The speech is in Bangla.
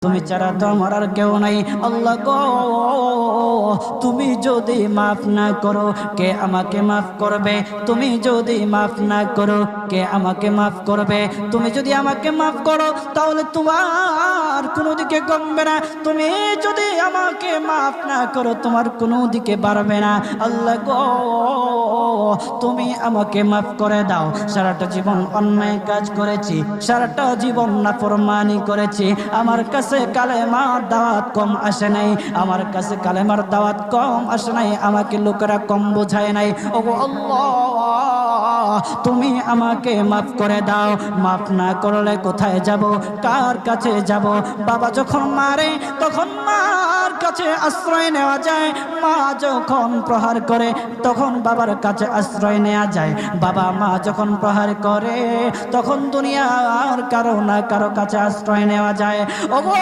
তুমি ছাড়া তো আমার আর কেউ নাই। আল্লাহ গো, তুমি যদি মাফ না করো কে আমাকে মাফ করবে? তুমি যদি মাফ না করো কে আমাকে মাফ করবে? তুমি যদি আমাকে মাফ করো তাহলে তোমার কোনো দিকে কমবে না, তুমি যদি আমাকে মাফ না করো তোমার কোনো দিকে বাড়বে না। আল্লাহ গো, তুমি আমাকে মাফ করে দাও। সারাটা জীবন অন্যায় কাজ করেছি, সারাটা জীবন নাফরমানি করেছি, আমার কাছে কালেমার দাওয়াত কম আসে নাই, আমার কাছে কালেমার দাওয়াত কম আসে নাই, আমাকে লোকেরা কম বোঝায় নাই। ওগো আল্লাহ, তুমি আমাকে মাফ করে দাও। মাফ না করলে কোথায় যাব, কার কাছে যাব? বাবা যখন মারে তখন মার কাছে আশ্রয় নেওয়া যায়, মা যখন প্রহার করে তখন বাবার কাছে আশ্রয় নেওয়া যায়, বাবা মা যখন প্রহার করে তখন দুনিয়ার কারো না কারো কাছে আশ্রয় নেওয়া যায়। ওগো